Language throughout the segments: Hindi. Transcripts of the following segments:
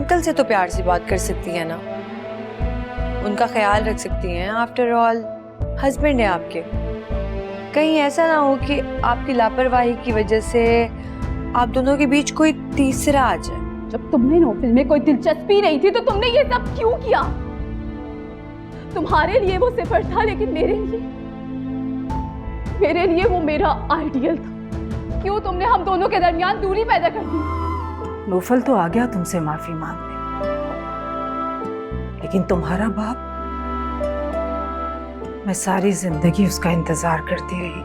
अंकल से तो प्यार से बात कर सकती है ना, उनका ख्याल रख सकती हैं। आफ्टर ऑल हस्बैंड है आपके। कहीं ऐसा ना हो कि आपकी लापरवाही की वजह से आप दोनों के बीच कोई तीसरा आ जाए। जब तुम्हें नौफिल में कोई दिलचस्पी नहीं थी तो तुमने ये सब क्यों किया? तुम्हारे लिए वो सिफर था, लेकिन मेरे लिए वो मेरा आइडियल था। क्यों तुमने हम दोनों के दरमियान दूरी पैदा कर दी? नौफल तो आ गया तुमसे माफी मांगने, लेकिन तुम्हारा बाप, मैं सारी जिंदगी उसका इंतजार करती रही।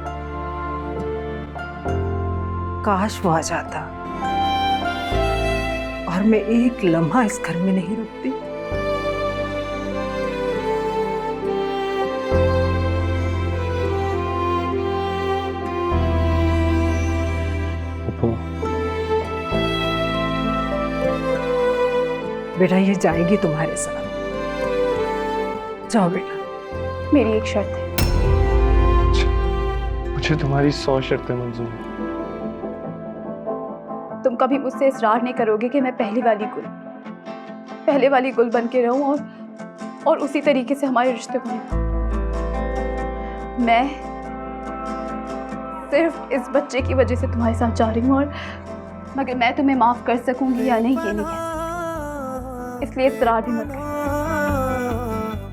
काश वो आ जाता और मैं एक लम्हा इस घर में नहीं रुकती। बेटा ये जाएगी तुम्हारे साथ, जाओ बेटा। मेरी एक शर्त है। मुझे तुम्हारी 100 शर्तें मंजूर हैं। तुम कभी मुझसे इसरार नहीं करोगे कि मैं पहले वाली गुल बन के रहूं और उसी तरीके से हमारे रिश्ते को निभाऊं। मैं सिर्फ इस बच्चे की वजह से तुम्हारे साथ जा रही हूं, और मगर मैं तुम्हें माफ कर सकूंगी या नहीं ये नहीं कह सकती। इसलिए इसरार भी मत कर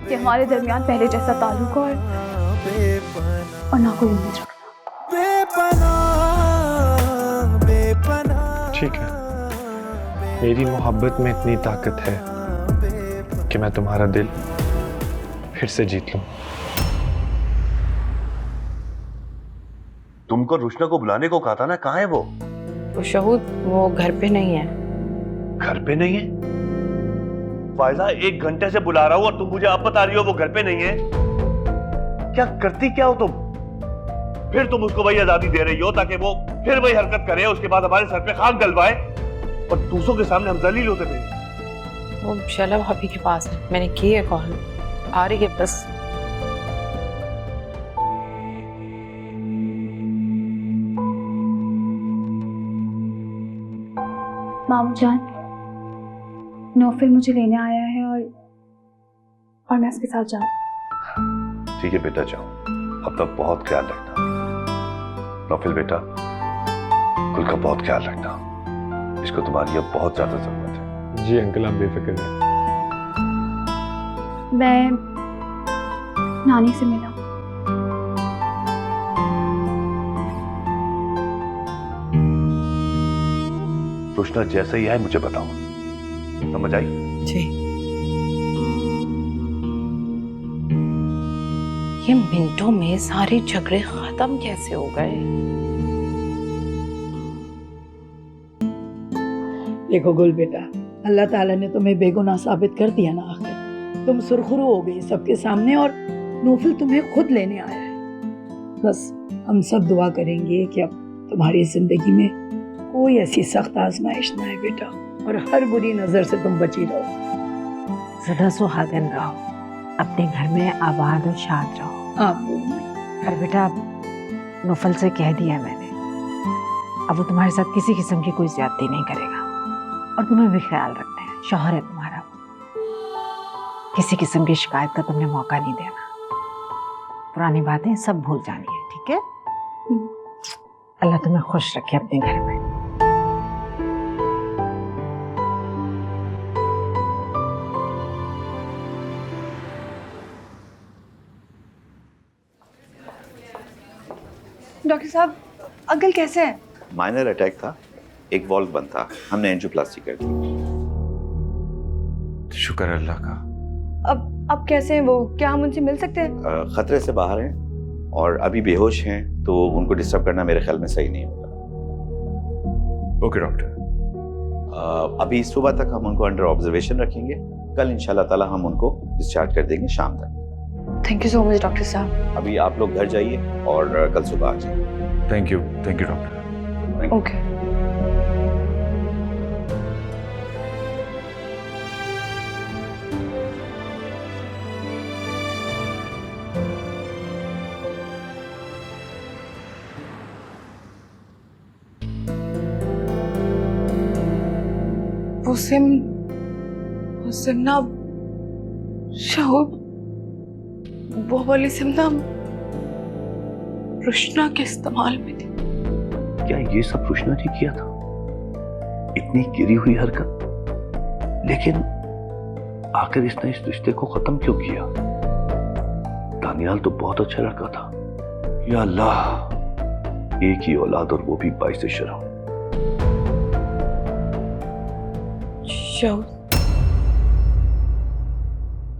कि हमारे दरमियान पहले जैसा ताल्लुक और ना कोई उम्मीद रखना। ठीक है, मेरी मोहब्बत में इतनी ताकत है कि मैं तुम्हारा दिल फिर से जीत लूं। तुमको रुशना को बुलाने को कहा था ना, कहाँ है वो? शहूद वो घर पे नहीं है। घर पे नहीं है? फायजा 1 घंटे से बुला रहा हूं और तुम मुझे अब बता रही हो वो घर पे नहीं है? क्या करती क्या हो तुम? फिर तुम उसको वही आजादी दे रही हो ताकि वो फिर वही हरकत करे, उसके बाद हमारे सर पे खाक डलवाए और दूसरों के सामने हम जलील होते थे। वो शला भाभी के पास है, मैंने की है कॉल, आ रही है बस। मामू जान, नौफिल मुझे लेने आया है और मैं उसके साथ जाऊँ। ठीक है बेटा, जाओ। अपना बहुत ख्याल रखना। नौफिल बेटा, गुल का बहुत ख्याल रखना, इसको तुम्हारी अब बहुत ज्यादा जरूरत है। जी अंकल, आप बेफिक्र रहें। मैं नानी से मिला। रुशना जैसे ही आए मुझे बताओ, समझ आई? जी। ये मिनटों में सारे झगड़े खत्म कैसे हो गए? देखो गुल बेटा, अल्लाह ताला ने तुम्हें बेगुनाह साबित कर दिया ना। आखिर तुम सुरखरू हो गई सबके सामने और नौफिल तुम्हें खुद लेने आया है। बस हम सब दुआ करेंगे कि अब तुम्हारी जिंदगी में कोई ऐसी सख्त आजमाइश ना आए बेटा, और हर बुरी नजर से तुम बची रहो। सदा सुहागन रहो, अपने घर में आबाद और शाद रहो। पर बेटा, नौफल से कह दिया मैंने, अब वो तुम्हारे साथ किसी किस्म की कोई ज्यादती नहीं करेगा, और तुम्हें भी ख्याल रखना है। शौहर है तुम्हारा, किसी किस्म की शिकायत का तुमने मौका नहीं देना। पुरानी बातें सब भूल जानी है, ठीक है? अल्लाह तुम्हें खुश रखे अपने घर में। डॉक्टर साहब, अंकल कैसे हैं? माइनर अटैक था, एक वॉल्व बंद था, हमने एंजियोप्लास्टी कर दी। शुक्र अल्लाह का। अब कैसे हैं वो? क्या हम उनसे मिल सकते हैं? खतरे से बाहर हैं और अभी बेहोश हैं, तो उनको डिस्टर्ब करना मेरे ख्याल में सही नहीं होगा। Okay doctor. अभी सुबह तक हम उनको अंडर ऑब्जर्वेशन रखेंगे, कल इंशाल्लाह ताला हम उनको डिस्चार्ज कर देंगे शाम तक। Thank you so much doctor साहब। अभी आप लोग घर जाइए और कल सुबह आ जाइए। Thank you doctor. ओके। वो सिम सिमना शाहूब वो वाली सिमना रुशना के इस्तेमाल में थी। क्या ये सब रुशना ने किया था? इतनी गिरी हुई हरकत, लेकिन आखिर इसने इस रिश्ते को खत्म क्यों किया? दानियाल तो बहुत अच्छा लड़का था। या अल्लाह, एक ही औलाद और वो भी 22 शरम।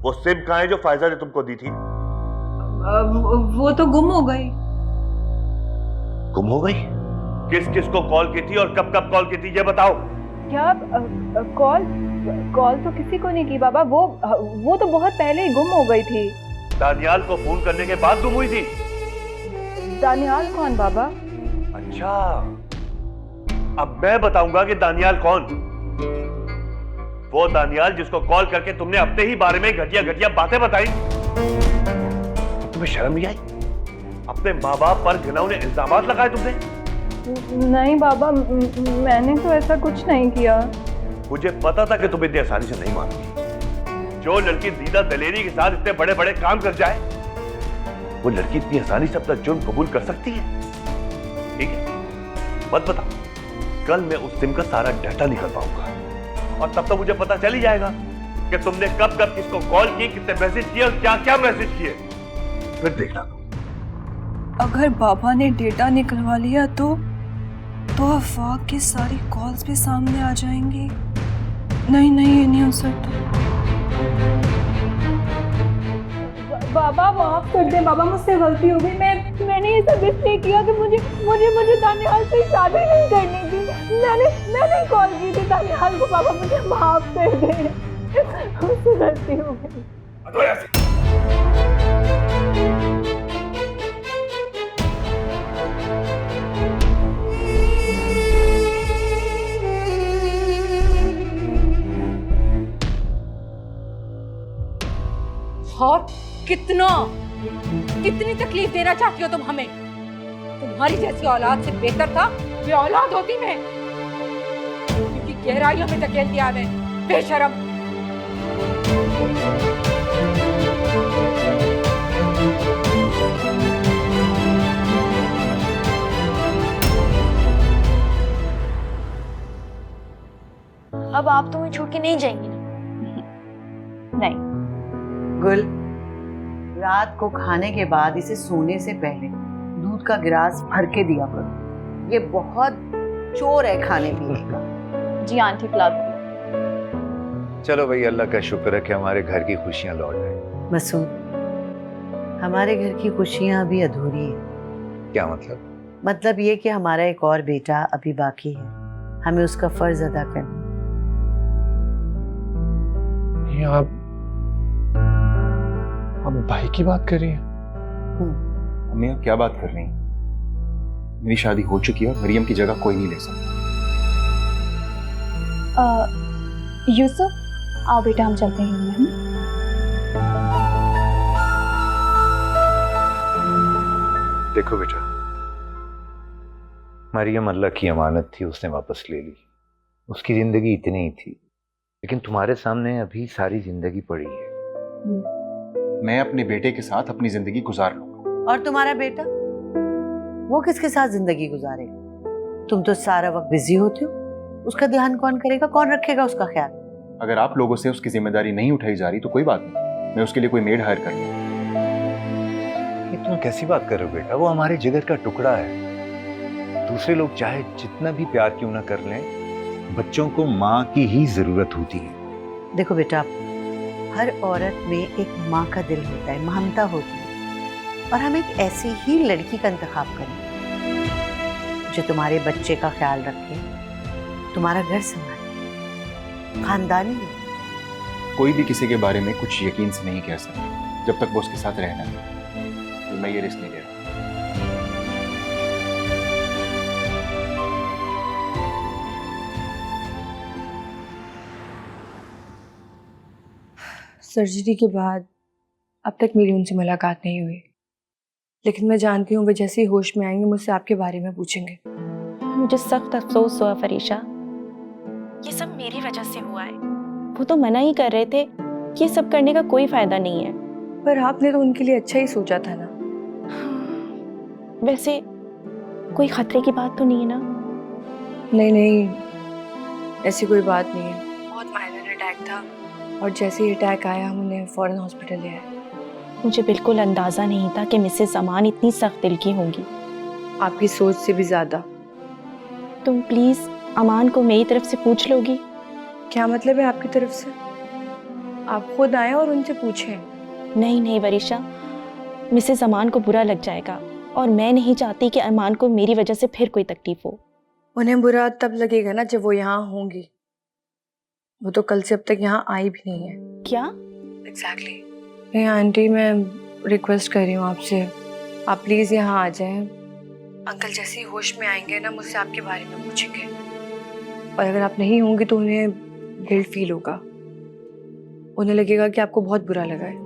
वो सिम कहाँ है जो फायजा ने तुमको दी थी? वो तो गुम हो गई। गुम हो गई? किस किस को कॉल की थी और कब कब कॉल की थी ये बताओ। क्या कॉल तो किसी को नहीं की बाबा। वो तो बहुत पहले ही गुम हो गई थी। दानियाल को फोन करने के बाद गुम हुई थी? दानियाल कौन बाबा? अच्छा, अब मैं बताऊंगा कि दानियाल कौन। वो दानियाल जिसको कॉल करके तुमने अपने ही बारे में घटिया घटिया बातें बताई। तुम्हें शर्म नहीं आई? अपने माँ बाप पर घिनौने इल्जामात लगाए तुमने? नहीं बाबा, मैंने तो ऐसा कुछ नहीं किया। मुझे पता था कि तुम इतनी आसानी से नहीं मानोगी। जो लड़की दीदा दलेरी के साथ इतने बड़े बड़े काम कर जाए, वो लड़की इतनी आसानी से अपना जुर्म कबूल कर सकती है? ठीक है, मत बता। कल मैं उस सिम का सारा डाटा निकाल पाऊंगा और तब तक मुझे पता चल ही जाएगा कि तुमने कब कब किसको कॉल की, कितने मैसेज किए और क्या क्या मैसेज किए। फिर देखना। अगर बाबा ने डेटा निकलवा लिया तो आफाक की सारी कॉल्स भी सामने आ जाएंगी। नहीं, ये नहीं हो सकता। बाबा माफ कर दे बाबा, मुझसे गलती हो गई। मैंने ये सब इसलिए किया कि मुझे दानियाल से शादी नहीं करनी थी। मैंने कॉल की थी दानियाल को। बाबा मुझे माफ कर दे, मुझसे गलती हो गई। और कितनी तकलीफ देना चाहती हो तुम हमें? तुम्हारी जैसी औलाद से बेहतर था ये औलाद होती मैं, क्योंकि गहराइयों में धकेल दिया मैं, बेशरम। अब आप तुम्हें छोड़ के नहीं जाएंगी ना? नहीं। गुल, रात को खाने के बाद इसे सोने से पहले दूध का गिलास भर के दिया करो। ये बहुत चोर है खाने पीने का। जी आंटी, पिला दूंगी। चलो भाई, अल्लाह का शुक्र है कि हमारे घर की खुशियां लौट आई। मसूद, हमारे घर की खुशियां अभी अधूरी है। क्या मतलब? मतलब ये कि हमारा एक और बेटा अभी बाकी है, हमें उसका फर्ज अदा करना। ये आप भाई की बात कर रही हैं? अम्मी आप क्या बात कर रही हैं? मेरी शादी हो चुकी है और मरियम की जगह कोई नहीं ले सकता। यूसुफ, आओ बेटा हम चलते हैं। देखो बेटा, मरियम अल्लाह की अमानत थी, उसने वापस ले ली। उसकी जिंदगी इतनी ही थी, लेकिन तुम्हारे सामने अभी सारी जिंदगी पड़ी है। मैं अपने बेटे के साथ अपनी जिंदगी गुजार लूंगा। और तुम्हारा बेटा, वो किसके साथ जिंदगी गुजारेगा? तुम तो सारा वक्त बिजी होते हो, उसका ध्यान कौन करेगा, कौन रखेगा उसका ख्याल? अगर आप लोगों से उसकी जिम्मेदारी नहीं उठाई जा रही तो कोई बात नहीं, मैं उसके लिए कोई मेड हायर कर लूंगा। ये तुम कैसी बात कर रहे हो बेटा? वो हमारे जिगर का टुकड़ा है। दूसरे लोग चाहे जितना भी प्यार क्यों ना कर लें, बच्चों को माँ की ही जरूरत होती है। देखो बेटा, हर औरत में एक माँ का दिल होता है, ममता होती है, और हम एक ऐसी ही लड़की का इंतखाब करें जो तुम्हारे बच्चे का ख्याल रखे, तुम्हारा घर संभाले, खानदानी हो। कोई भी किसी के बारे में कुछ यकीन से नहीं कह सकता जब तक वो उसके साथ रहना है। तो मैं ये रिस्क नहीं ले रहा। सर्जरी के बाद अब तक मेरी उनसे मुलाकात नहीं हुई, लेकिन मैं जानती हूँ वे जैसे ही होश में आएंगे मुझसे आपके बारे में पूछेंगे। मुझे सख्त अफसोस हुआ फरीशा, ये सब मेरी वजह से हुआ है। वो तो मना ही कर रहे थे कि ये सब करने का कोई फायदा नहीं है। पर आपने तो उनके लिए अच्छा ही सोचा था ना। वैसे कोई खतरे की बात तो नहीं है ना? नहीं नहीं, ऐसी कोई बात नहीं है। बहुत माइनर अटैक था और जैसे ही अटैक आया हम उन्हें फौरन हॉस्पिटल ले आए। मुझे बिल्कुल अंदाजा नहीं था कि मिसेस अमान इतनी सख्त दिल की होंगी। आपकी सोच से भी ज्यादा। तुम प्लीज अमान को मेरी तरफ से पूछ लोगी? क्या मतलब है आपकी तरफ से? आप खुद आए और उनसे पूछें। नहीं नहीं वरीशा, मिसेस अमान को बुरा लग जाएगा और मैं नहीं चाहती कि अमान को मेरी वजह से फिर कोई तकलीफ हो। उन्हें बुरा तब लगेगा ना जब वो यहाँ होंगी। वो तो कल से अब तक यहाँ आई भी नहीं है। क्या? एग्जैक्टली। नहीं आंटी, मैं रिक्वेस्ट कर रही हूँ आपसे, आप प्लीज यहाँ आ जाएं। अंकल जैसे ही होश में आएंगे ना मुझसे आपके बारे में पूछेंगे, और अगर आप नहीं होंगी तो उन्हें गिल्ट फील होगा। उन्हें लगेगा कि आपको बहुत बुरा लगा है।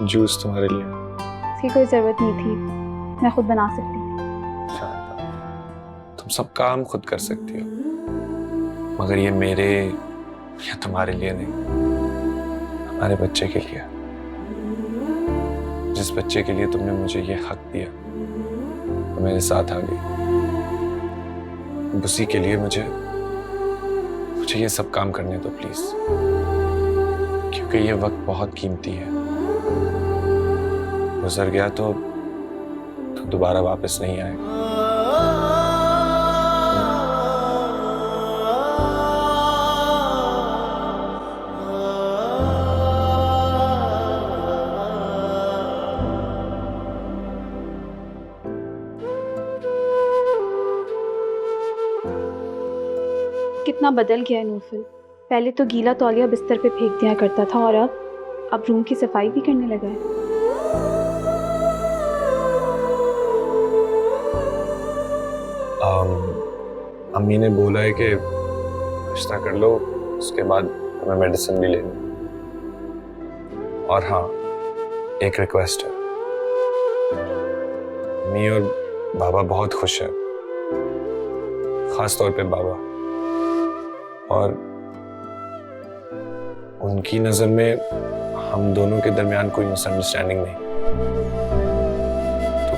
जूस तुम्हारे लिए। इसकी कोई जरूरत नहीं थी, मैं खुद बना सकती थी। शांता, तुम सब काम खुद कर सकती हो, मगर ये मेरे या तुम्हारे लिए नहीं, हमारे बच्चे के लिए। जिस बच्चे के लिए तुमने मुझे ये हक दिया, वो मेरे साथ आ गई। उसी के लिए मुझे ये सब काम करने दो प्लीज, क्योंकि ये वक्त बहुत कीमती है। गुजर गया तो दोबारा वापस नहीं आएगा। कितना बदल गया है नूफल। पहले तो गीला तौलिया बिस्तर पे फेंक दिया करता था और अब रूम की सफाई भी करने लगा है। अम्मी ने बोला है कि रिश्ता कर लो, उसके बाद तुम्हें मेडिसिन भी लेनी। और हाँ, एक रिक्वेस्ट है। अम्मी और बाबा बहुत खुश हैं, खास तौर पे बाबा, और उनकी नजर में हम दोनों के दरमियान कोई मिसअंडरस्टैंडिंग नहीं। तो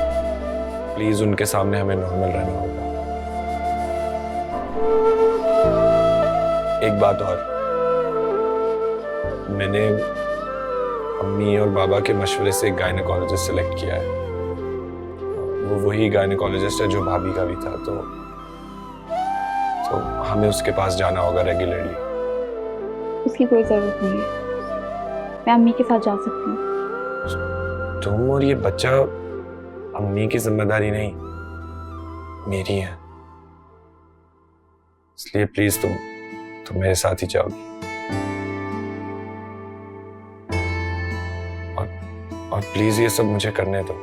प्लीज उनके सामने हमें नॉर्मल रहना होगा। एक बात और, मैंने अम्मी और बाबा के मशवरे से एक गायनेकोलॉजिस्ट सेलेक्ट किया है। वो वही गायनेकोलॉजिस्ट है जो भाभी का भी था, तो हमें उसके पास जाना होगा रेगुलरली। उसकी कोई जरूरत नहीं है, मैं अम्मी के साथ जा सकती हूँ। तुम और ये बच्चा अम्मी की जिम्मेदारी नहीं, मेरी है। इसलिए प्लीज तुम मेरे साथ ही जाओगी। और प्लीज ये सब मुझे करने दो।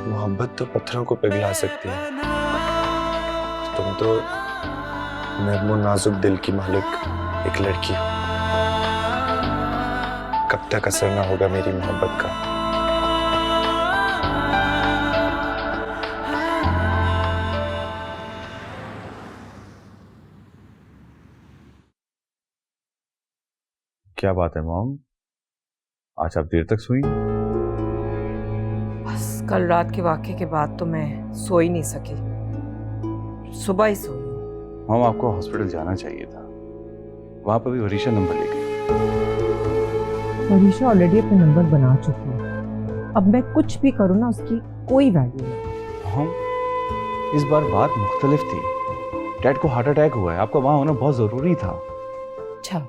मोहब्बत तो पत्थरों को पिघला सकती है, तुम तो नर्म और नाजुक दिल की मालिक एक लड़की हो। कब तक असर ना होगा मेरी मोहब्बत का? क्या बात है मॉम, आज आप देर तक सोई? बस कल रात के वाक़े के बाद तो मैं सो ही नहीं सकी, सुबह ही सोई। मॉम, आपको हॉस्पिटल जाना चाहिए था, वहां पर भी वरीशा नंबर ले गई। वरीशा ऑलरेडी अपना नंबर बना चुकी है, अब मैं कुछ भी करूँ ना उसकी कोई वैल्यू नहीं। मॉम, इस बार बात मुख्तलिफ थी। डैड को हार्ट अटैक हुआ है, आपका वहां होना बहुत जरूरी था। अच्छा,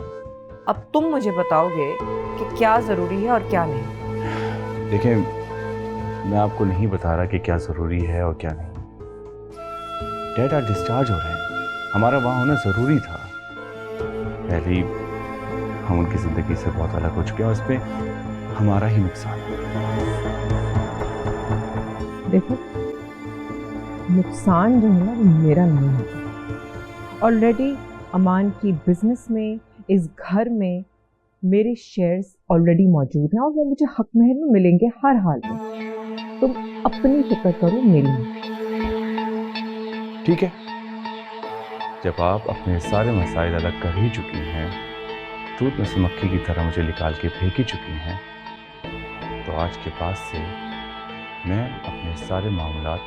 अब तुम मुझे बताओगे कि क्या जरूरी है और क्या नहीं। देखिए, मैं आपको नहीं बता रहा कि क्या जरूरी है और क्या नहीं। डैड आज डिस्चार्ज हो रहे हैं, हमारा वहां होना जरूरी था। पहले ही हम उनकी जिंदगी से बहुत अलग हो चुके हैं और इसमें हमारा ही नुकसान है। देखो, नुकसान जो है ना वो मेरा नहीं है। ऑलरेडी अमान की बिजनेस में, इस घर में मेरे शेयर्स ऑलरेडी मौजूद हैं और वो मुझे हक महर में मिलेंगे हर हाल में। तुम अपनी फिक्र करो, मेरी नहीं। ठीक है, जब आप अपने सारे मसाइल अलग कर ही चुकी हैं, दूध में से मक्खी की तरह मुझे निकाल के फेंक ही चुकी हैं, तो आज के बाद से मैं अपने सारे मामलात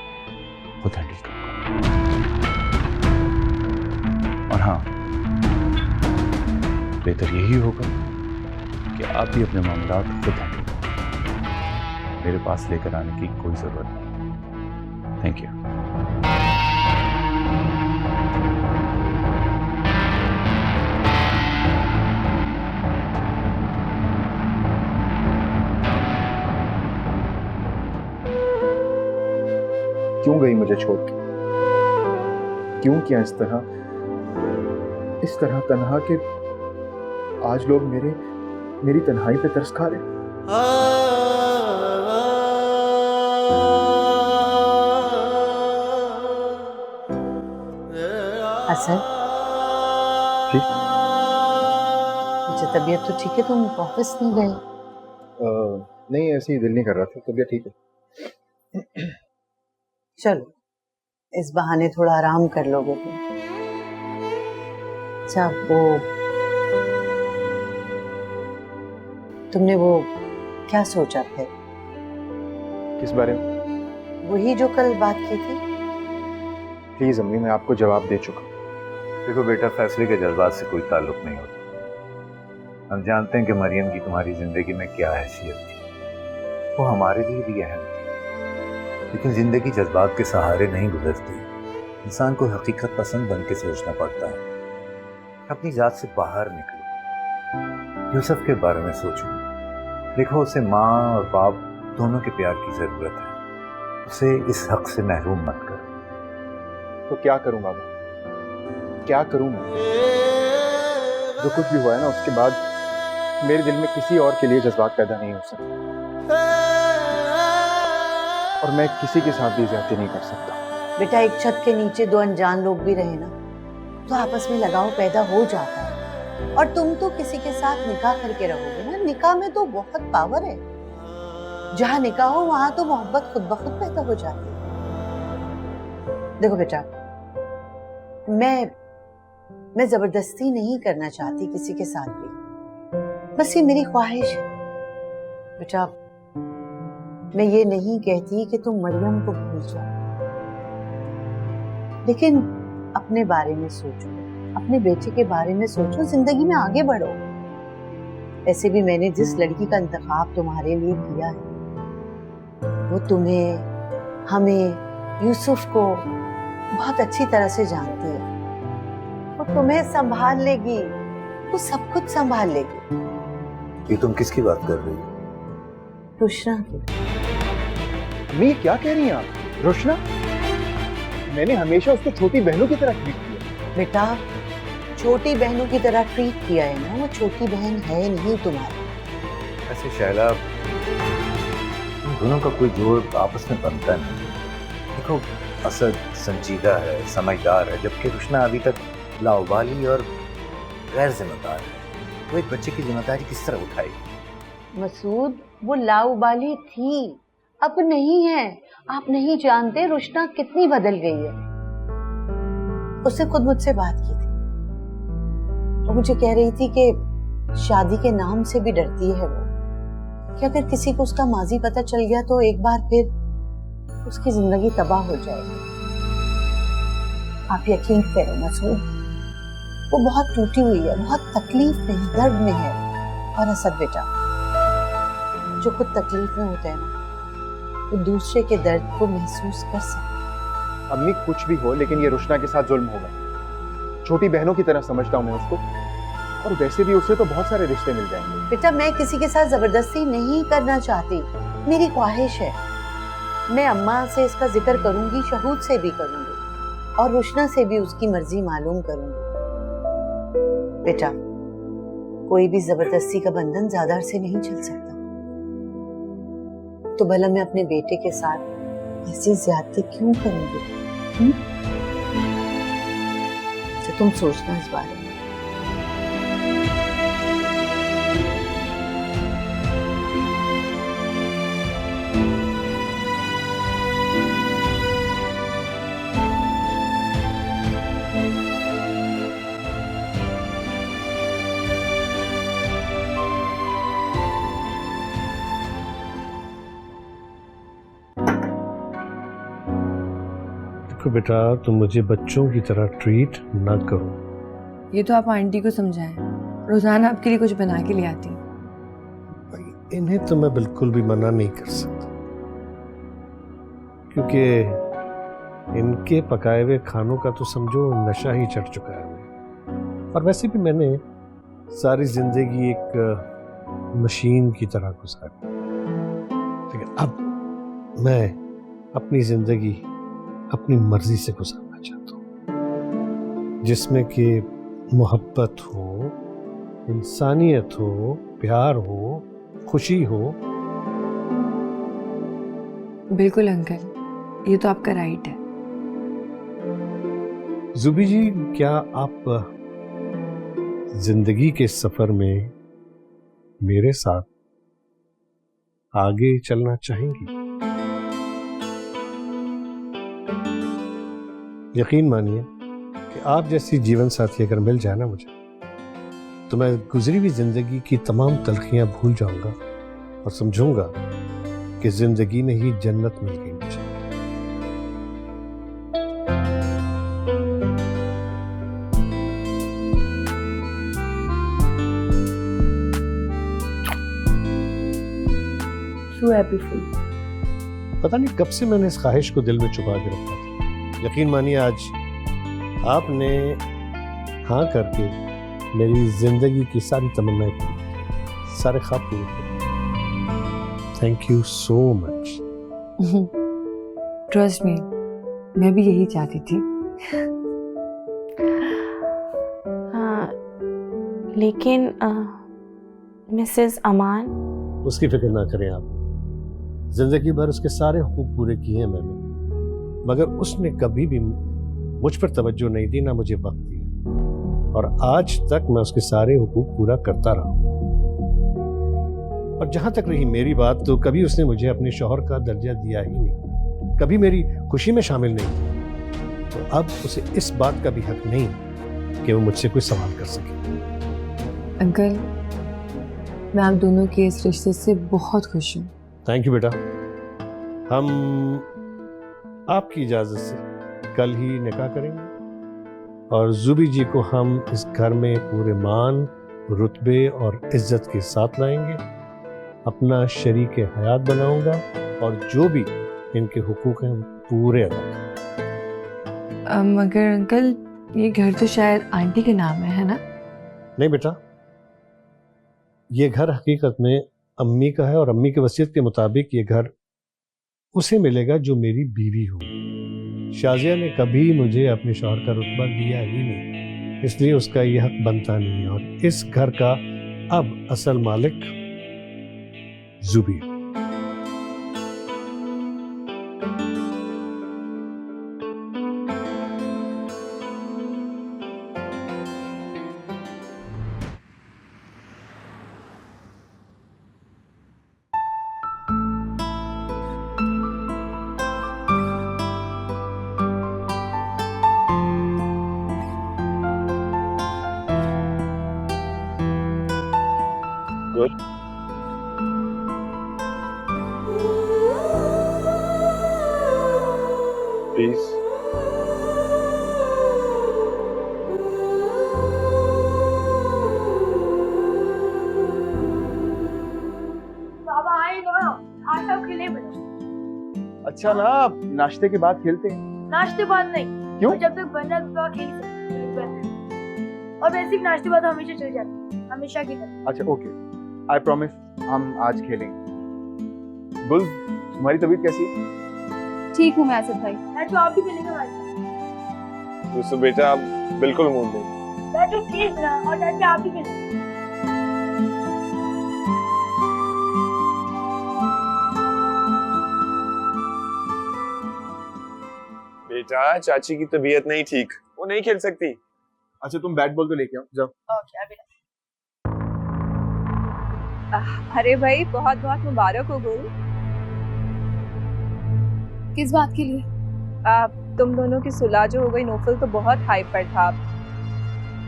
खुद हैंडल करूँगा। और हाँ, बेहतर यही होगा कि आप भी अपने मामलात खुद हैंडल करें। मेरे पास लेकर आने की कोई ज़रूरत नहीं। Thank you. क्यों गई मुझे छोड़ के? क्यों किया इस तरह तन्हा कि आज लोग मेरी तन्हाई पे तरस खा रहे हैं। असद, मुझे तबीयत तो ठीक है, तुम ऑफिस नहीं गए? नहीं, ऐसे ही दिल नहीं कर रहा था, तबीयत ठीक है। चलो, इस बहाने थोड़ा आराम कर लोगे तुम। अच्छा, तुमने वो क्या सोचा फिर? किस बारे में? वही जो कल बात की थी। प्लीज अम्मी, मैं आपको जवाब दे चुका। देखो बेटा, फैसले के जज्बात से कोई ताल्लुक नहीं होता। हम जानते हैं कि मरियम की तुम्हारी जिंदगी में क्या हैसियत थी, वो हमारे लिए भी अहम थी, लेकिन जिंदगी जज्बात के सहारे नहीं गुजरती। इंसान को हकीकत पसंद बन के सोचना पड़ता है। अपनी जात से बाहर निकलो, यूसुफ के बारे में सोचो। देखो, उसे माँ और बाप दोनों के प्यार की जरूरत है, उसे इस हक से महरूम मत करो। तो क्या करूं बाबा, क्या करूं मैं? जो कुछ भी हुआ है ना, उसके बाद मेरे दिल में किसी और के लिए जज्बात पैदा नहीं हो सकते, और मैं किसी के साथ भी ज्यादती नहीं कर सकता। बेटा, एक छत के नीचे दो अनजान लोग भी रहे ना, तो आपस में लगाव पैदा हो जाता है। और तुम तो किसी के साथ निकाह करके रहोगे ना, निकाह में तो बहुत पावर है। जहां निकाह हो वहां तो मोहब्बत खुद ब खुद पैदा हो जाती है। देखो बेटा, मैं जबरदस्ती नहीं करना चाहती किसी के साथ भी, बस ये मेरी ख्वाहिश है। बेटा, मैं ये नहीं कहती कि तुम मरियम को भूल जाओ, लेकिन अपने बारे में सोचो, अपने बेटे के बारे में सोचो, जिंदगी में आगे बढ़ो। ऐसे भी मैंने जिस लड़की का इंतखाब तुम्हारे लिए किया है, वो तुम्हें, हमें, यूसुफ को बहुत अच्छी तरह से जानती है। वो तुम्हें संभाल लेगी, वो सब कुछ संभाल लेगी। ये तुम किसकी बात कर रही हो? रोशना की। अम्मी, क्या कह रही हैं आप? रोशना? मैंने हमेशा उसको छोटी बहनों की तरह ट्रीट किया। बेटा, छोटी बहनों की तरह ट्रीट किया है ना, वो छोटी बहन है नहीं तुम्हारी। ऐसे शैला, दोनों का कोई जोड़ आपस में बनता नहीं। देखो, असद संजीदा है, समझदार है, जबकि रुशना अभी तक लाउबाली और गैर जिम्मेदार है। वो एक बच्चे की जिम्मेदारी किस तरह उठाएगी? मसूद, वो लाउबाली थी, अब नहीं है। आप नहीं जानते रुशना कितनी बदल गई है। उसने खुद मुझसे बात की थी, वो मुझे कह रही थी कि शादी के नाम से भी डरती है वो, कि अगर किसी को उसका माजी पता चल गया तो एक बार फिर उसकी जिंदगी तबाह हो जाएगी। आप यकीन करें मसूद, वो बहुत टूटी हुई है, बहुत तकलीफ में है, दर्द में है। और असद बेटा, जो खुद तकलीफ में होता है ना, वो दूसरे के दर्द को महसूस कर सकता है। अम्मी, कुछ भी हो, लेकिन ये रुशना के साथ जुल्म होगा। छोटी बहनों की तरह समझता हूँ मैं उसको, और वैसे भी उससे तो बहुत सारे रिश्ते मिल जाएंगे। बेटा, मैं किसी के साथ जबरदस्ती नहीं करना चाहती, मेरी ख्वाहिश है। मैं अम्मा से इसका जिक्र करूंगी, शहूद से भी करूंगी, और रुशना से भी उसकी मर्जी मालूम करूंगी। बेटा, कोई भी जबरदस्ती का बंधन ज्यादा अरसे नहीं चल सकता। तो भला मैं अपने बेटे के साथ ऐसी ज्यादती क्यों करूंगी? तो तुम सोचना इस बारे में। देखो बेटा, तुम मुझे बच्चों की तरह ट्रीट ना करो। ये तो आप आंटी को समझाएं, रोजाना आपके लिए कुछ बना के ले आती। इन्हें तो मैं बिल्कुल भी मना नहीं कर सकता, क्योंकि इनके पकाए हुए खानों का तो समझो नशा ही चढ़ चुका है। और वैसे भी मैंने सारी जिंदगी एक मशीन की तरह गुजारी, लेकिन अब मैं अपनी जिंदगी अपनी मर्जी से गुजारना चाहता हूँ, जिसमें कि मोहब्बत हो, इंसानियत हो, प्यार हो, खुशी हो। बिल्कुल अंकल, ये तो आपका राइट है। जुबी जी, क्या आप जिंदगी के सफर में मेरे साथ आगे चलना चाहेंगी? यकीन मानिए कि आप जैसी जीवन साथी अगर मिल जाए ना मुझे, तो मैं गुजरी हुई जिंदगी की तमाम तलखियां भूल जाऊंगा और समझूंगा कि जिंदगी में ही जन्नत मिल गई मुझे। पता नहीं कब से मैंने इस ख्वाहिश को दिल में छुपा के रखा था। यकीन मानिए, आज आपने हाँ करके मेरी जिंदगी की सारी तमन्नाएं पूरी, सारे ख्वाब पूरे किए। Thank you so much. Trust me, मैं भी यही चाहती थी। हाँ, लेकिन मिसेस अमान, उसकी फिक्र ना करें आप। जिंदगी भर उसके सारे हुकूक पूरे किए हैं मैंने, मगर उसने कभी भी मुझ पर तवज्जो नहीं दी, ना मुझे वक्त दिया। और आज तक मैं उसके सारे हुकूक पूरा करता रहा। और जहां तक रही मेरी बात, तो कभी उसने मुझे अपने शौहर का दर्जा दिया ही नहीं, कभी मेरी खुशी में शामिल नहीं। तो अब उसे इस बात का भी हक नहीं कि वो मुझसे कोई सवाल कर सके। अंकल, मैं आप दोनों के इस रिश्ते से बहुत खुश हूँ। थैंक यू बेटा। हम आपकी इजाजत से कल ही निकाह करेंगे और जुबी जी को हम इस घर में पूरे मान, रुतबे और इज्जत के साथ लाएंगे। अपना शरीक हयात बनाऊंगा और जो भी इनके हुकूक हैं पूरे अदा करेंगे। मगर अंकल, ये घर तो शायद आंटी के नाम है ना? नहीं बेटा, ये घर हकीकत में अम्मी का है और अम्मी के वसीयत के मुताबिक ये घर उसे मिलेगा जो मेरी बीवी हो। शाजिया ने कभी मुझे अपने शौहर का रुतबा दिया ही नहीं, इसलिए उसका ये हक बनता नहीं है। और इस घर का अब असल मालिक जुबी है। Good. Peace. बाबा आए ना, आज सब खेले बनो। अच्छा ना, नाश्ते के बाद खेलते हैं। नाश्ते बाद नहीं। क्यों? और जब तक बन रहा है तो खेल सकते हैं। और वैसे भी नाश्ते बाद हमेशा चल जाते हैं, हमेशा की तरह। अच्छा ओके, आई प्रॉमिस हम आज खेलेंगे। गुल, तुम्हारी तबीयत कैसी है? ठीक हूँ मैं आसिफ भाई। मैं तो आप भी खेलेंगे हमारे साथ। यूसुफ बेटा, आप बिल्कुल मूड नहीं। मैं तो प्लीज ना, और डर के आप भी खेलेंगे। बेटा, चाची की तबीयत नहीं ठीक, वो नहीं खेल सकती। अच्छा तुम बैट बॉल तो लेके आओ, जाओ। अरे भाई बहुत बहुत मुबारक हो गुल। किस बात के लिए? तुम दोनों की सुलह जो हो गई, नोफल तो बहुत हाइप पर था,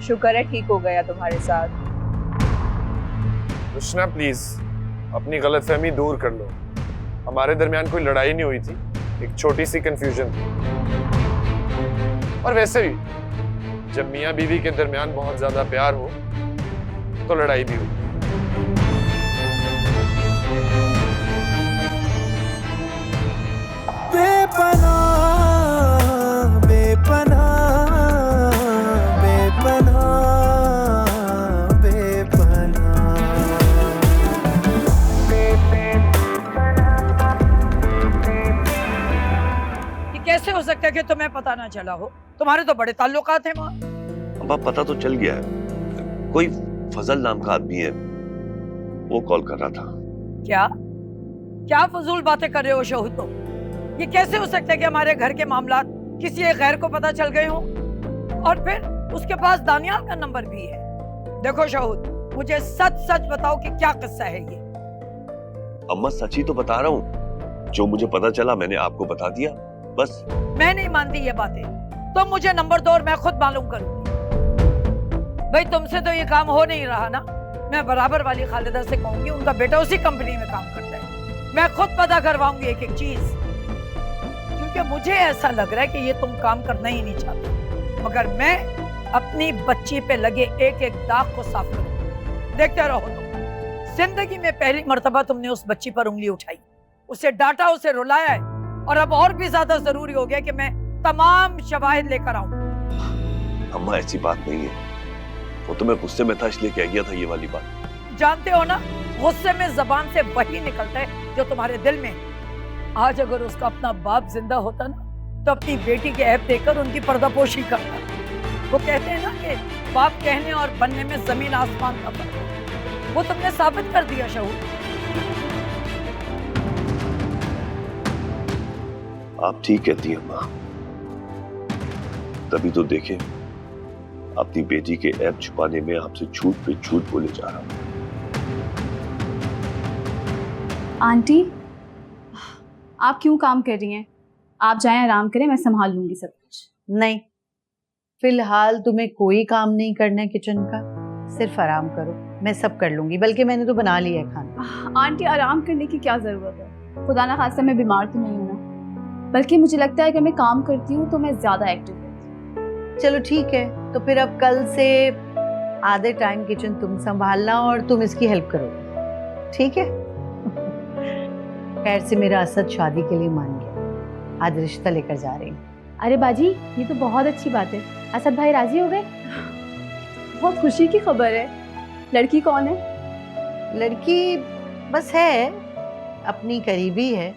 शुक्र है ठीक हो गया तुम्हारे साथ। रुशना प्लीज अपनी गलतफहमी दूर कर लो, हमारे दरमियान कोई लड़ाई नहीं हुई थी, एक छोटी सी कंफ्यूजन थी। और वैसे भी जब मियाँ बीवी के दरमियान बहुत ज्यादा प्यार हो तो लड़ाई भी हो। बेपनाह बेपनाह बेपनाह ये कैसे हो सकता है कि तुम्हें पता ना चला हो? तुम्हारे तो बड़े ताल्लुकात हैं वहाँ। अम्मा पता तो चल गया है, कोई फजल नाम का आदमी है, वो कॉल कर रहा था। क्या क्या फजूल बातें कर रहे हो शहूद? तो ये कैसे हो सकता है कि हमारे घर के मामला किसी एक गैर को पता चल गए हों, और फिर उसके पास दानियाल का नंबर भी है? देखो शहूद, मुझे सच सच बताओ कि क्या किस्सा है ये। अम्मा सच ही तो बता रहा हूँ, जो मुझे पता चला मैंने आपको बता दिया, बस। मैं नहीं मानती ये बातें, तुम मुझे नंबर दो और मैं खुद मालूम करूंगी। भाई तुमसे तो ये काम हो नहीं रहा ना, मैं बराबर वाली खालिदा से कहूंगी, उनका बेटा उसी कंपनी में काम करता है, मैं खुद पता करवाऊंगी एक एक चीज, क्योंकि मुझे ऐसा लग रहा है कि ये तुम काम करना ही नहीं चाहते, मगर मैं अपनी बच्ची पे लगे एक एक दाग को साफ करूंगी। देखते रहो तुम, जिंदगी में पहली मर्तबा तुमने उस बच्ची पर उंगली उठाई, उसे डांटा, उसे रुलाया है, और अब और भी ज्यादा जरूरी हो गया कि मैं तमाम शवाहिद लेकर आऊं। अम्मा ऐसी बात नहीं है, वो तो मैं गुस्से में था इसलिए कह गया था ये वाली बात। जानते हो ना, गुस्से में जबान से वही निकलता है जो तुम्हारे दिल में। आज अगर उसका अपना बाप जिंदा होता ना, तो अपनी बेटी के ऐब देकर उनकी पर्दापोशी करता। वो कहते हैं ना कि बाप कहने और बनने में जमीन आसमान का फर्क है, वो तुमने साबित कर दिया शहूद। आप ठीक कहती हैं अम्मा, तभी तो देखें अपनी बेटी के ऐब छुपाने में आपसे झूठ पे झूठ बोले जा रहा हूं। आंटी, आप क्यों काम कर रही हैं? आप जाएं आराम करें, मैं संभाल लूंगी सब कुछ। नहीं, फिलहाल तुम्हें कोई काम नहीं करना है किचन का, सिर्फ आराम करो, मैं सब कर लूंगी, बल्कि मैंने तो बना लिया है खाना। आंटी आराम करने की क्या जरूरत है? खुदा ना खास्ता मैं बीमार तो नहीं हूँ ना, बल्कि मुझे लगता है कि मैं काम करती हूँ तो मैं ज्यादा एक्टिव रहती हूँ। चलो ठीक है, तो फिर अब कल से आधे टाइम किचन तुम संभालना और तुम इसकी हेल्प करोगे, ठीक है? खैर से मेरा असद शादी के लिए मान गया, आज रिश्ता लेकर जा रही हूँ। अरे बाजी, ये तो बहुत अच्छी बात है, असद भाई राजी हो गए? बहुत खुशी की खबर है। लड़की कौन है? लड़की बस है, अपनी करीबी है,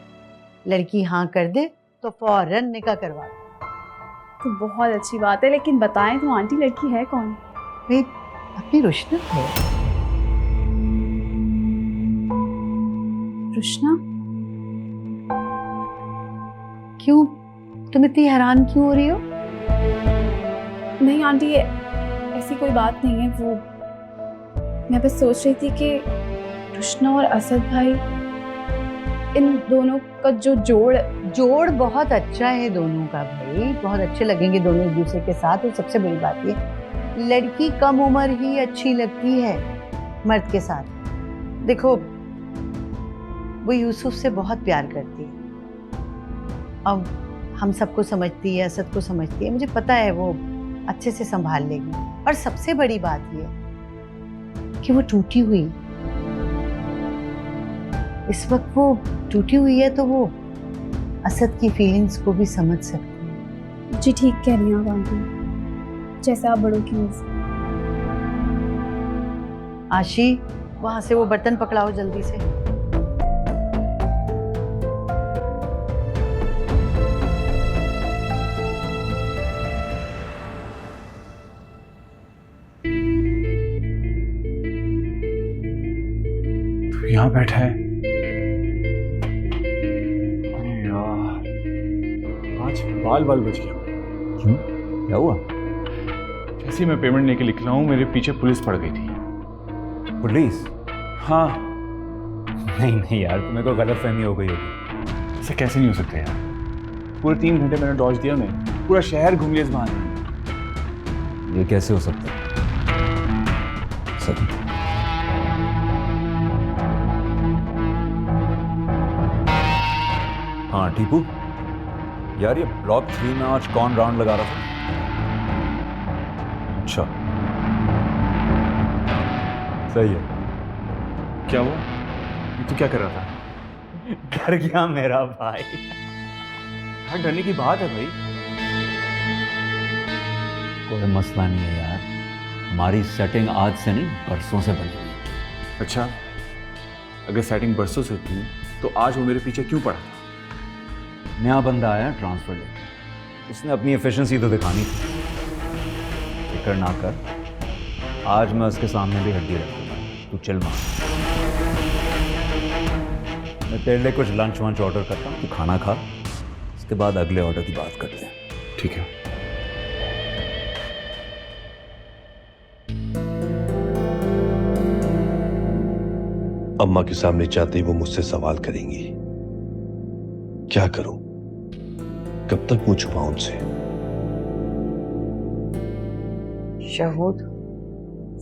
लड़की हाँ कर दे तो फौरन निकाह करवा दो। तो बहुत अच्छी बात है, लेकिन बताएं तो आंटी लड़की है कौन? भाई अपनी रुशना है। रुशना? क्यों, तुम इतनी हैरान क्यों हो रही हो? नहीं आंटी, ऐसी कोई बात नहीं है, वो मैं बस सोच रही थी कि रुशना और असद भाई, इन दोनों का जो जोड़ बहुत अच्छा है दोनों का भाई, बहुत अच्छे लगेंगे दोनों एक दूसरे के साथ। और सबसे बड़ी बात ये, लड़की कम उम्र ही अच्छी लगती है मर्द के साथ। देखो वो यूसुफ से बहुत प्यार करती है, अब हम सबको समझती है, असद को समझती है, मुझे पता है वो अच्छे से संभाल लेगी। और सबसे बड़ी बात ये कि वो टूटी हुई, इस वक्त वो टूटी हुई है, तो वो असद की फीलिंग्स को भी समझ सकती है। जी ठीक कह रही हैं आंटी, जैसा आप बड़ों की मर्जी। आशी, वहां से वो बर्तन पकड़ाओ जल्दी से। यहाँ बैठा है। अरे यार, आज बाल बच गया। क्यों, क्या हुआ? जैसे ही मैं पेमेंट लेके निकला हूँ मेरे पीछे पुलिस पड़ गई थी। पुलिस? हाँ। नहीं नहीं यार, तुम्हें को गलतफहमी हो गई होगी। ऐसा कैसे नहीं हो सकता यार, पूरे 3 घंटे मैंने डॉज दिया, मैं पूरा शहर घूम लिया इस बहाने। ये कैसे हो सकता है? सच? हाँ टीपू यार, ये ब्लॉक 3 में आज कौन राउंड लगा रहा था? अच्छा सही है। क्या हुआ? तू क्या कर रहा था? डर गया मेरा भाई। हाँ डरने की बात है भाई। कोई मसला नहीं है यार, हमारी सेटिंग आज से नहीं बरसों से बनी हुई। अच्छा, अगर सेटिंग बरसों से थी तो आज वो मेरे पीछे क्यों पड़ा था? नया बंदा आया ट्रांसफर लेकर, उसने अपनी एफिशिएंसी तो दिखानी थी। फिक्र ना कर, आज मैं उसके सामने भी हड्डी रखूंगा, तू चिल मार। मैं तेरे लिए कुछ लंच वंच ऑर्डर करता हूँ, तू खाना खा, उसके बाद अगले ऑर्डर की बात करते हैं। ठीक है। अम्मा के सामने जाते ही वो मुझसे सवाल करेंगी, क्या करूं, कब तक मुंह छुपाऊं उनसे? शहूद,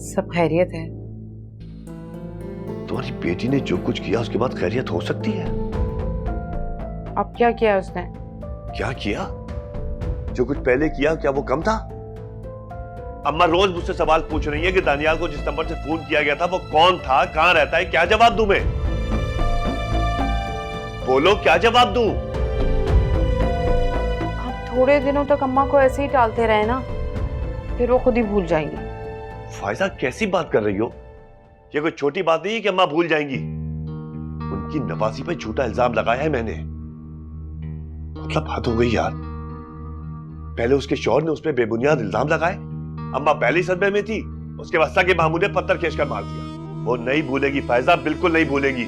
सब खैरियत है? तुम्हारी बेटी ने जो कुछ किया उसके बाद खैरियत हो सकती है? अब क्या किया उसने? क्या किया? जो कुछ पहले किया, क्या वो कम था? अम्मा रोज मुझसे सवाल पूछ रही है कि दानियाल को जिस नंबर से फोन किया गया था वो कौन था, कहां रहता है, क्या जवाब दूं मैं? बोलो, क्या जवाब दूं? थोड़े दिनों तक अम्मा को ऐसे ही टालते रहे ना, फिर वो खुद ही भूल जाएंगी। फायदा कैसी बात कर रही हो? ये कोई छोटी बात नहीं है कि अम्मा भूल जाएंगी। उनकी नवासी पे झूठा इल्जाम लगाया है मैंने। मतलब हद हो गई यार। पहले उसके शौहर ने उस पर बेबुनियाद इल्जाम लगाए, अम्मा पहली सदमे में थी, उसके बाद सगे मामू ने पत्थर खींच कर मार दिया। वो नहीं भूलेगी फायजा, बिल्कुल नहीं भूलेगी।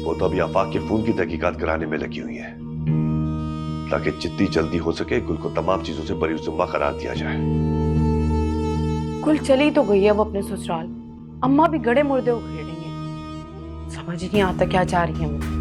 वो तो अभी आफाक के खून की तहकीकात कराने में लगी हुई है, ताकि जितनी जल्दी हो सके गुल को तमाम चीजों से बरी जुम्मा करार दिया जाए। गुल चली तो गई है अब अपने ससुराल, अम्मा भी गड़े मुर्दे उखेड़ेंगे। समझ नहीं आता क्या चाह रही है वो।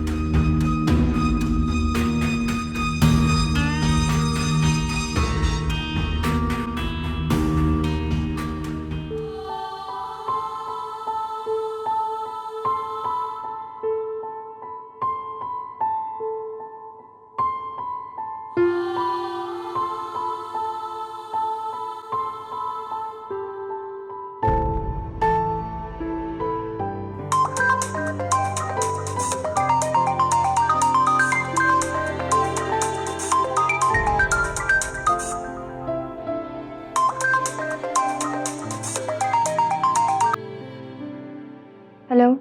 हेलो।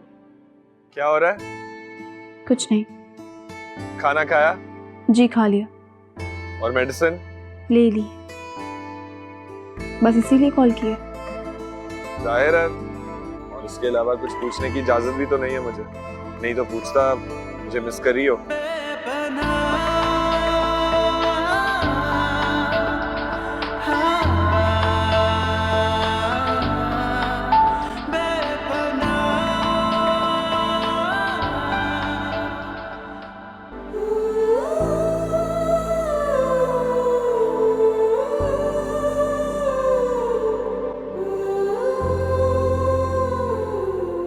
क्या हो रहा है? कुछ नहीं। खाना खाया? जी खा लिया। और मेडिसिन? ले ली। बस इसीलिए कॉल किया। जाहिर है। और उसके अलावा कुछ पूछने की इजाजत भी तो नहीं है मुझे, नहीं तो पूछता मुझे मिस कर रही हो।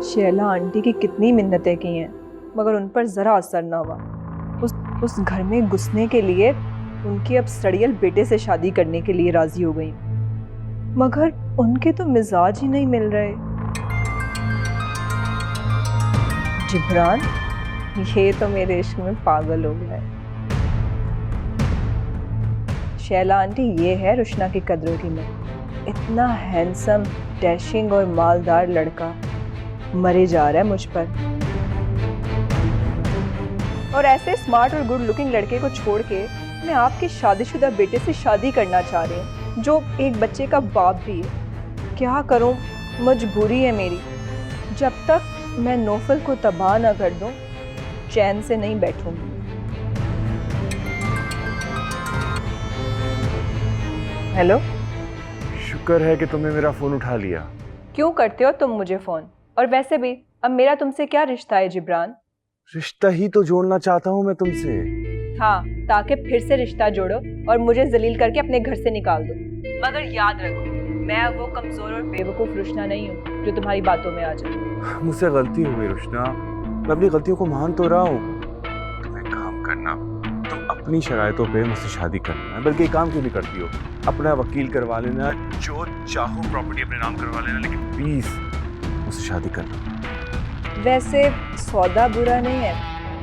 शैला आंटी की कितनी मिन्नतें की हैं, मगर उन पर ज़रा असर ना हुआ। उस घर में घुसने के लिए उनके अब सड़ियल बेटे से शादी करने के लिए राज़ी हो गई, मगर उनके तो मिजाज ही नहीं मिल रहे। जिब्रान, ये तो मेरे इश्क में पागल हो गया है। शैला आंटी, ये है रुशना की कदरों की कीमत। इतना हैंडसम, डैशिंग और मालदार लड़का मरे जा रहा है मुझ पर, और ऐसे स्मार्ट और गुड लुकिंग लड़के को छोड़ के मैं आपके शादीशुदा बेटे से शादी करना चाह रही हूँ, जो एक बच्चे का बाप भी है। क्या करूँ, मजबूरी है मेरी। जब तक मैं नौफल को तबाह ना कर दूँ, चैन से नहीं बैठूंगी। हेलो। शुक्र है कि तुमने मेरा फोन उठा लिया। क्यों करते हो तुम मुझे फोन? और वैसे भी अब मेरा तुमसे क्या रिश्ता है जिब्रान? रिश्ता ही तो जोड़ना चाहता हूँ मैं तुमसे। हाँ, ताकि फिर से रिश्ता जोड़ो और मुझे जलील करके अपने घर से निकाल दो। मगर याद रखो, मैं वो कमजोर और बेवकूफ रुशना नहीं हूँ जो तुम्हारी बातों में आ जाए। मुझसे गलती हो गई रुशना, मैं अपनी गलतियों को मान तो रहा हूँ। तुम एक काम करना, तुम अपनी शराइतों पे मुझसे शादी करना, बल्कि एक काम क्यों नहीं करती हो, अपना वकील करवा लेना, जो चाहो प्रॉपर्टी अपने नाम करवा लेना, लेकिन प्लीज मुझसे शादी करना। वैसे सौदा बुरा नहीं है,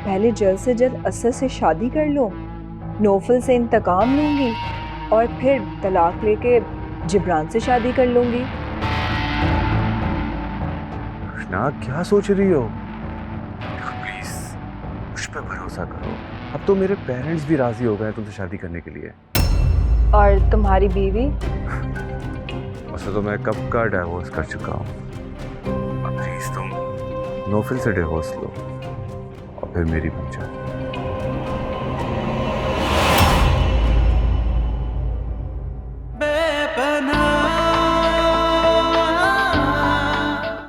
पहले जल्द से जल्द असद से शादी कर लो, नौफल से इंतकाम लूंगी और फिर तलाक लेके जिब्रान से शादी कर लूंगी। रुशना क्या सोच रही हो? प्लीज मुझ पे भरोसा करो, अब तो मेरे पेरेंट्स भी राजी हो गए तुमसे शादी करने के लिए। और तुम्हारी बीवी? वैसे तो मैं कब का डिवोर्स कर चुका हूँ। अब प्लीज तुम नौफिल से डिवोर्स लो और फिर मेरी बन जाओ।